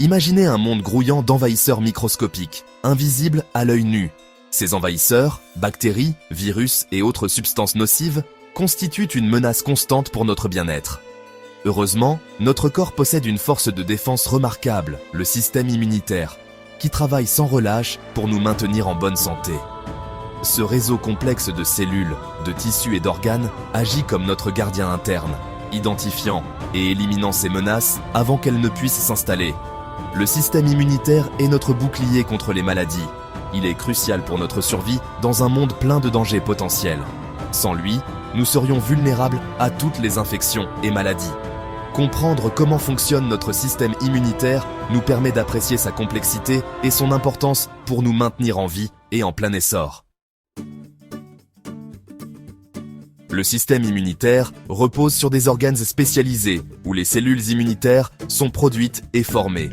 Imaginez un monde grouillant d'envahisseurs microscopiques, invisibles à l'œil nu. Ces envahisseurs, bactéries, virus et autres substances nocives, constituent une menace constante pour notre bien-être. Heureusement, notre corps possède une force de défense remarquable, le système immunitaire, qui travaille sans relâche pour nous maintenir en bonne santé. Ce réseau complexe de cellules, de tissus et d'organes agit comme notre gardien interne, identifiant et éliminant ces menaces avant qu'elles ne puissent s'installer. Le système immunitaire est notre bouclier contre les maladies. Il est crucial pour notre survie dans un monde plein de dangers potentiels. Sans lui, nous serions vulnérables à toutes les infections et maladies. Comprendre comment fonctionne notre système immunitaire nous permet d'apprécier sa complexité et son importance pour nous maintenir en vie et en plein essor. Le système immunitaire repose sur des organes spécialisés où les cellules immunitaires sont produites et formées.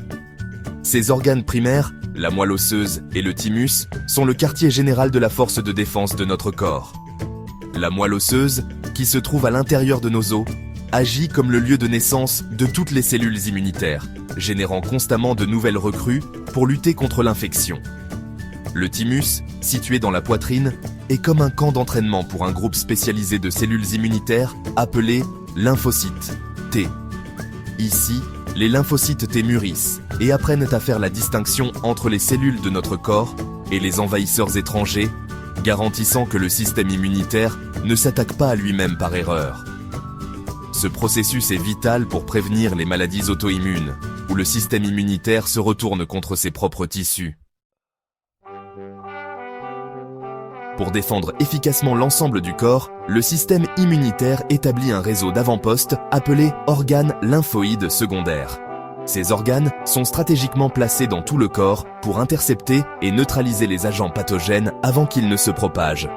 Ces organes primaires, la moelle osseuse et le thymus, sont le quartier général de la force de défense de notre corps. La moelle osseuse, qui se trouve à l'intérieur de nos os, agit comme le lieu de naissance de toutes les cellules immunitaires, générant constamment de nouvelles recrues pour lutter contre l'infection. Le thymus, situé dans la poitrine, est comme un camp d'entraînement pour un groupe spécialisé de cellules immunitaires appelé lymphocytes T. Ici, les lymphocytes T mûrissent et apprennent à faire la distinction entre les cellules de notre corps et les envahisseurs étrangers, garantissant que le système immunitaire ne s'attaque pas à lui-même par erreur. Ce processus est vital pour prévenir les maladies auto-immunes, où le système immunitaire se retourne contre ses propres tissus. Pour défendre efficacement l'ensemble du corps, le système immunitaire établit un réseau d'avant-postes appelé organes lymphoïdes secondaires. Ces organes sont stratégiquement placés dans tout le corps pour intercepter et neutraliser les agents pathogènes avant qu'ils ne se propagent.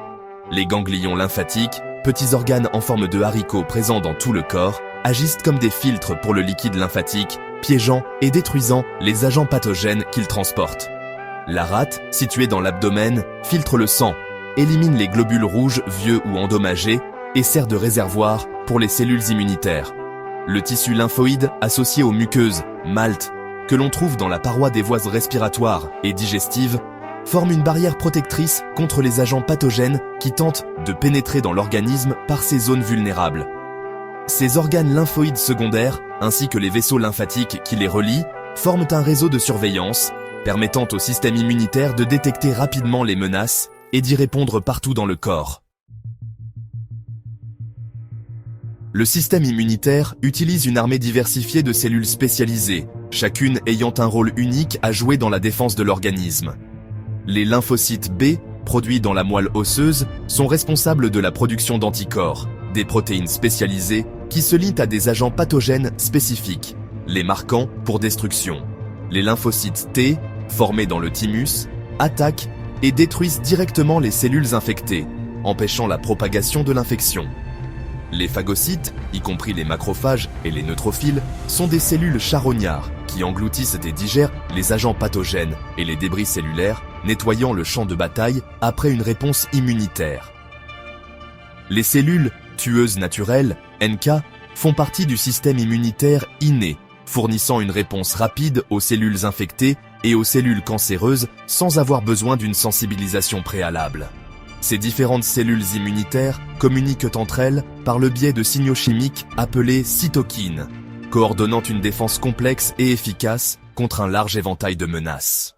Les ganglions lymphatiques, petits organes en forme de haricots présents dans tout le corps, agissent comme des filtres pour le liquide lymphatique, piégeant et détruisant les agents pathogènes qu'ils transportent. La rate, située dans l'abdomen, filtre le sang, élimine les globules rouges vieux ou endommagés et sert de réservoir pour les cellules immunitaires. Le tissu lymphoïde associé aux muqueuses, maltes, que l'on trouve dans la paroi des voies respiratoires et digestives, forme une barrière protectrice contre les agents pathogènes qui tentent de pénétrer dans l'organisme par ces zones vulnérables. Ces organes lymphoïdes secondaires, ainsi que les vaisseaux lymphatiques qui les relient, forment un réseau de surveillance, permettant au système immunitaire de détecter rapidement les menaces et d'y répondre partout dans le corps. Le système immunitaire utilise une armée diversifiée de cellules spécialisées, chacune ayant un rôle unique à jouer dans la défense de l'organisme. Les lymphocytes B, produits dans la moelle osseuse, sont responsables de la production d'anticorps, des protéines spécialisées qui se lient à des agents pathogènes spécifiques, les marquant pour destruction. Les lymphocytes T, formés dans le thymus, attaquent et détruisent directement les cellules infectées, empêchant la propagation de l'infection. Les phagocytes, y compris les macrophages et les neutrophiles, sont des cellules charognards qui engloutissent et digèrent les agents pathogènes et les débris cellulaires, nettoyant le champ de bataille après une réponse immunitaire. Les cellules tueuses naturelles, NK, font partie du système immunitaire inné, fournissant une réponse rapide aux cellules infectées et aux cellules cancéreuses sans avoir besoin d'une sensibilisation préalable. Ces différentes cellules immunitaires communiquent entre elles par le biais de signaux chimiques appelés cytokines, coordonnant une défense complexe et efficace contre un large éventail de menaces.